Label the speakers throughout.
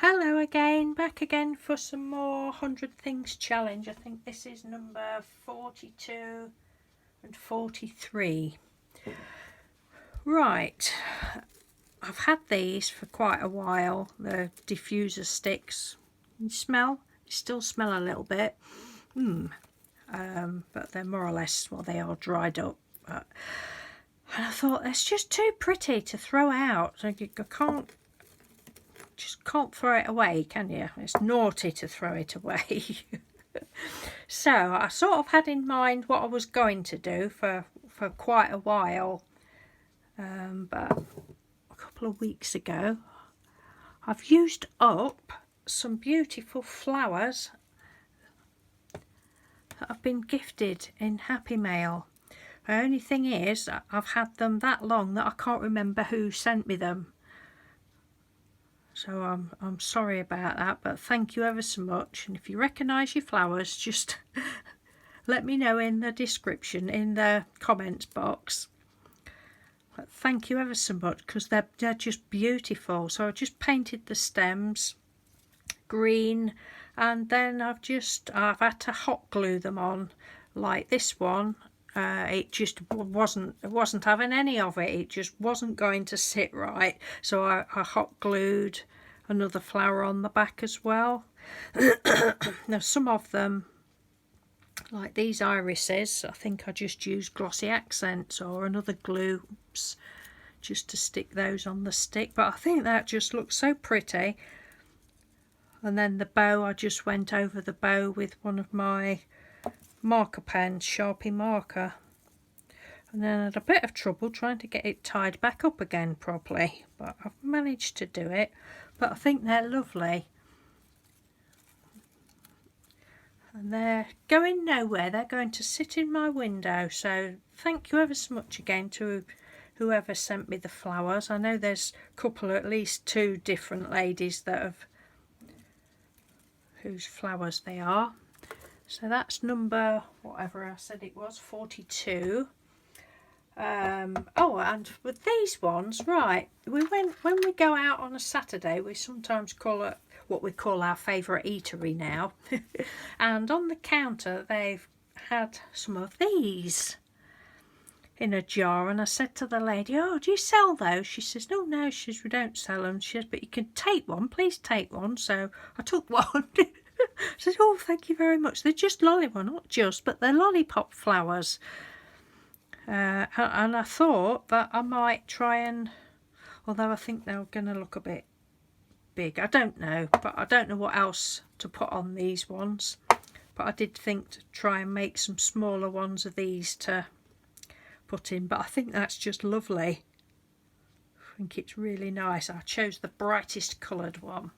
Speaker 1: Hello again, back again for some more 100 Things Challenge. I think this is number 42 and 43. Right, I've had these for quite a while, the diffuser sticks. You smell? You still smell a little bit. But they're more or less, well, they are dried up. And I thought, it's just too pretty to throw out. I just can't throw it away, can you? It's naughty to throw it away. So I sort of had in mind what I was going to do for quite a while, but a couple of weeks ago I've used up some beautiful flowers that have been gifted in Happy Mail. The only thing is, I've had them that long that I can't remember who sent me them. So I'm sorry about that, but thank you ever so much. And if you recognise your flowers, just let me know in the description, in the comments box. But thank you ever so much, because they're just beautiful. So I just painted the stems green, and then I've had to hot glue them on, like this one. It just wasn't having any of it. It just wasn't going to sit right, so I hot glued another flower on the back as well. Now some of them, like these irises, I think I just used glossy accents or another glue just to stick those on the stick, but I think that just looks so pretty. And then the bow, I just went over the bow with one of my marker pens, Sharpie marker, and then I had a bit of trouble trying to get it tied back up again properly, but I've managed to do it. But I think they're lovely, and they're going nowhere. They're going to sit in my window. So thank you ever so much again to whoever sent me the flowers. I know there's a couple, at least 2 different ladies that have, whose flowers they are. So that's number, whatever I said it was, 42. Oh, and with these ones, right, when we go out on a Saturday, we sometimes call it what we call our favourite eatery now. And on the counter, they've had some of these in a jar, and I said to the lady, "Oh, do you sell those?" She says, no, she says, "We don't sell them." She says, "But you can take one, please take one." So I took one. I said, "Oh, thank you very much." They're just lollipop, not just, but they're lollipop flowers. And I thought that I might try and, although I think they're going to look a bit big, I don't know, but I don't know what else to put on these ones. But I did think to try and make some smaller ones of these to put in, but I think that's just lovely. I think it's really nice. I chose the brightest coloured one.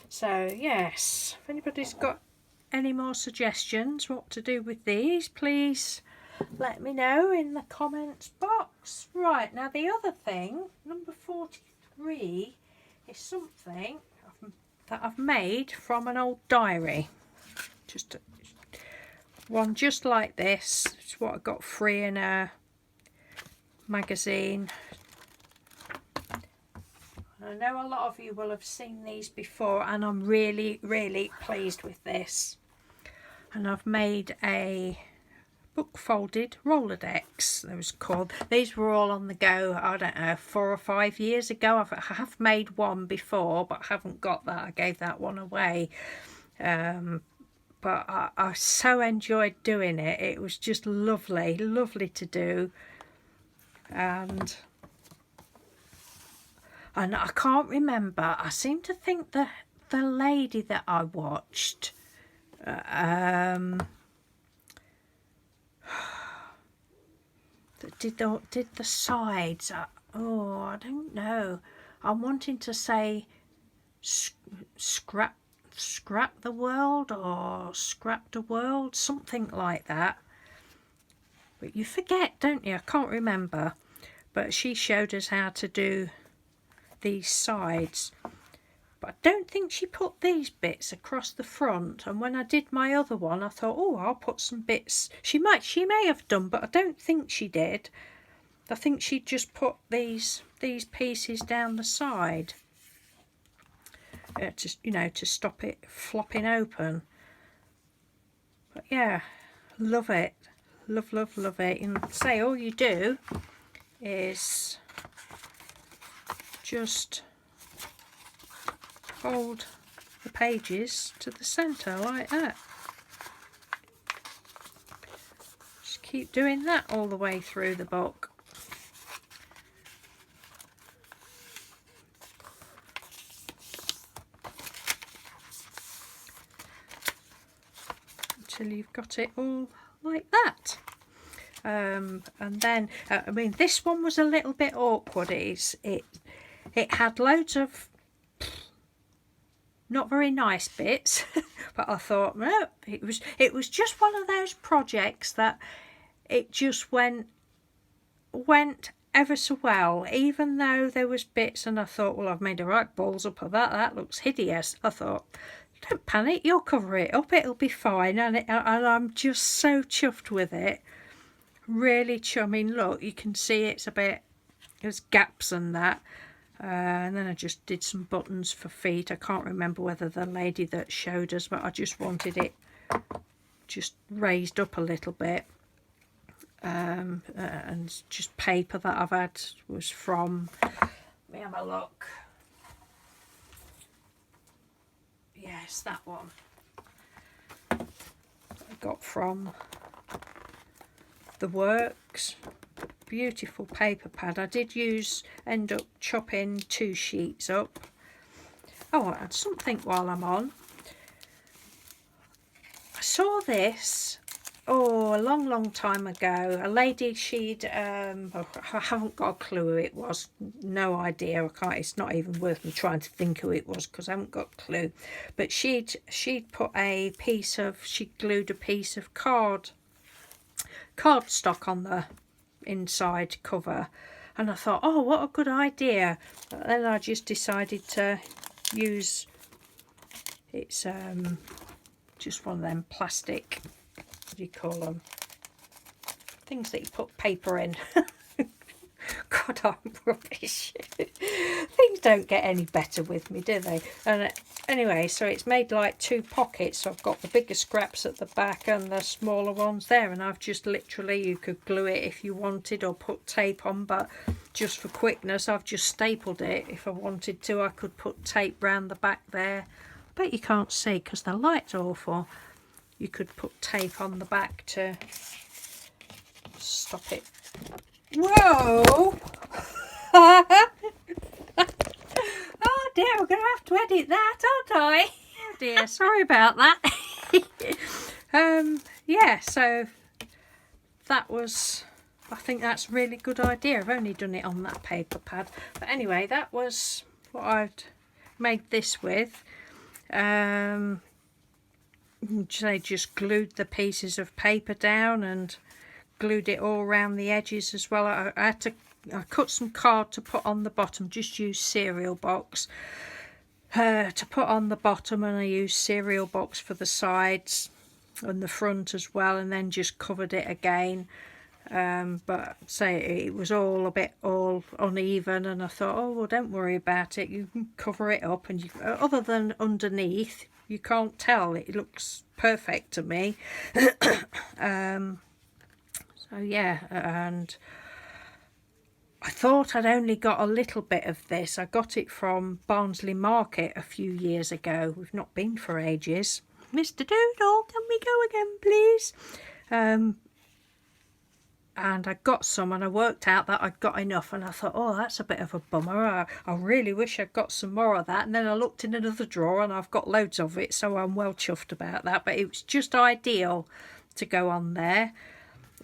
Speaker 1: So yes, if anybody's got any more suggestions what to do with these, please let me know in the comments box. Right, now the other thing, number 43, is something that I've made from an old diary. Just one just like this. It's what I got free in a magazine. I know a lot of you will have seen these before, and I'm really pleased with this. And I've made a book folded Rolodex, they was called. These were all on the go, I don't know, 4 or 5 years ago. I have made one before, but I haven't got that. I gave that one away. But I so enjoyed doing it. It was just lovely to do. And I can't remember. I seem to think the lady that I watched that did the sides. Oh, I don't know. I'm wanting to say scrap the world or scrap the world, something like that. But you forget, don't you? I can't remember. But she showed us how to do these sides, but I don't think she put these bits across the front. And when I did my other one, I thought, oh, I'll put some bits. She may have done, but I don't think she did. I think she just put these pieces down the side. to stop it flopping open. But yeah, love it. Love, love, love it. And say all you do is just hold the pages to the centre like that. Just keep doing that all the way through the book. Until you've got it all like that. And then I mean, this one was a little bit awkward. It had loads of not very nice bits, but I thought, no, it was just one of those projects that it just went ever so well, even though there was bits, and I thought, well, I've made a right balls up of that looks hideous. I thought, don't panic, you'll cover it up, it'll be fine. And I'm just so chuffed with it, really chuffed. I mean, look, you can see there's gaps and that. And then I just did some buttons for feet. I can't remember whether the lady that showed us, but I just wanted it just raised up a little bit. And just paper that I've had was from, let me have a look. Yes, that one I got from The Works. Beautiful paper pad. I did end up chopping 2 sheets up. Oh, I had something while I'm on. I saw this a long time ago. A lady, I haven't got a clue who it was, no idea. It's not even worth me trying to think who it was because I haven't got a clue. But she'd put she glued a piece of cardstock on the inside cover, and I thought, oh, what a good idea. But then I just decided to use, it's just one of them plastic, what do you call them, things that you put paper in. God, I'm rubbish. Things don't get any better with me, do they? And anyway, so it's made like 2 pockets. So I've got the bigger scraps at the back and the smaller ones there, and I've just literally, you could glue it if you wanted or put tape on, but just for quickness I've just stapled it. If I wanted to, I could put tape round the back there. I bet you can't see because the light's awful. You could put tape on the back to stop it. Whoa! Oh dear, we're going to have to edit that, aren't I? Oh dear, sorry about that. Yeah, so that was, I think that's a really good idea. I've only done it on that paper pad. But anyway, that was what I'd made this with. They just glued the pieces of paper down and glued it all around the edges as well. I cut some card to put on the bottom, just used cereal box to put on the bottom, and I used cereal box for the sides and the front as well, and then just covered it again. But say it was all a bit uneven, and I thought, oh well, don't worry about it, you can cover it up, and other than underneath you can't tell, it looks perfect to me. So yeah, and I thought I'd only got a little bit of this. I got it from Barnsley Market a few years ago. We've not been for ages. Mr. Doodle, can we go again, please? And I got some, and I worked out that I'd got enough, and I thought, oh, that's a bit of a bummer. I really wish I'd got some more of that. And then I looked in another drawer and I've got loads of it, so I'm well chuffed about that. But it was just ideal to go on there.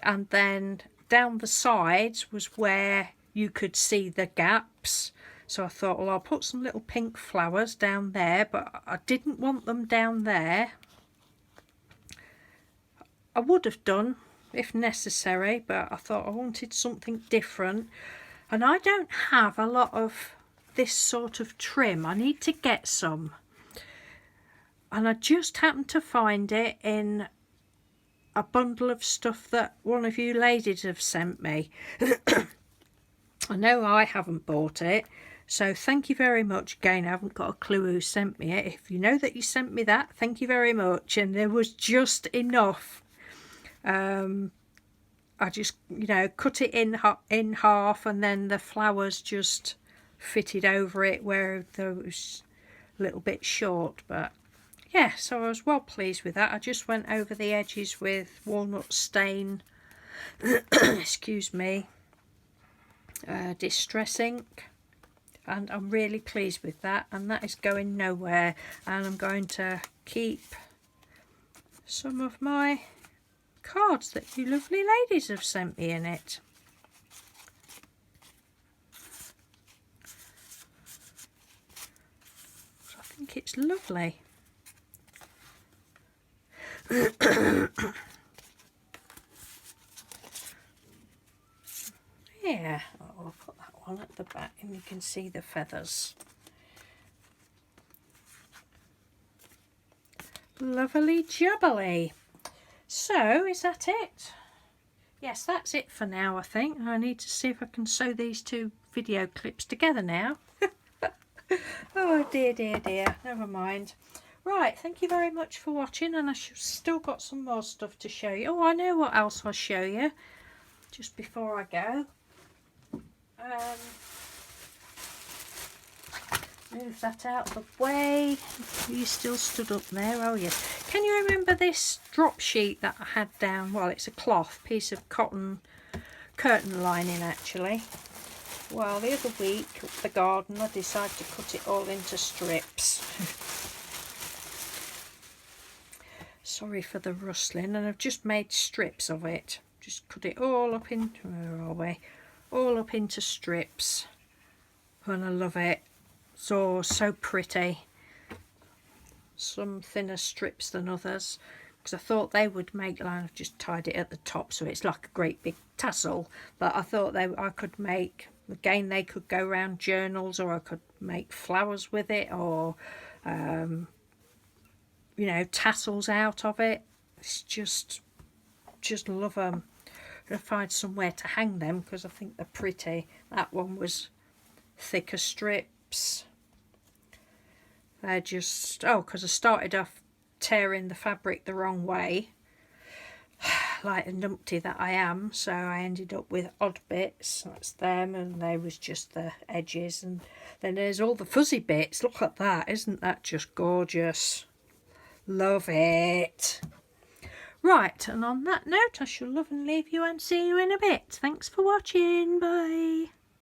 Speaker 1: And then down the sides was where you could see the gaps. So I thought, well, I'll put some little pink flowers down there, but I didn't want them down there. I would have done if necessary, but I thought I wanted something different. And I don't have a lot of this sort of trim. I need to get some. And I just happened to find it in a bundle of stuff that one of you ladies have sent me. I know I haven't bought it, So thank you very much. Again, I haven't got a clue who sent me it. If you know that you sent me that, thank you very much. And there was just enough. I just, you know, cut it in half, and then the flowers just fitted over it where there was a little bit short. But yeah, so I was well pleased with that. I just went over the edges with walnut stain, excuse me, distress ink, and I'm really pleased with that, and that is going nowhere. And I'm going to keep some of my cards that you lovely ladies have sent me in it. So I think it's lovely. Yeah, I'll put that one at the back and you can see the feathers. Lovely jubbly. So, is that it? Yes, that's it for now, I think. I need to see if I can sew these two video clips together now. Oh dear, dear, dear. Never mind. Right, thank you very much for watching, and I still got some more stuff to show you. Oh, I know what else I'll show you just before I go. Move that out of the way. You still stood up there, oh yes. Can you remember this drop sheet that I had down? Well, it's a cloth, piece of cotton curtain lining actually. Well, the other week up the garden I decided to cut it all into strips. Sorry for the rustling, and I've just made strips of it. Just cut it all up into, where are we? All up into strips, and I love it. So pretty. Some thinner strips than others, because I thought they would make, like, I've just tied it at the top so it's like a great big tassel, but I thought I could make, again, they could go around journals, or I could make flowers with it, or you know, tassels out of it. It's just love them. I'm gonna find somewhere to hang them because I think they're pretty. That one was thicker strips. They're just, oh, because I started off tearing the fabric the wrong way, like a numpty that I am, so I ended up with odd bits. That's them, and they was just the edges, and then there's all the fuzzy bits. Look at that, isn't that just gorgeous? Love it. Right, and on that note, I shall love and leave you and see you in a bit. Thanks for watching. Bye.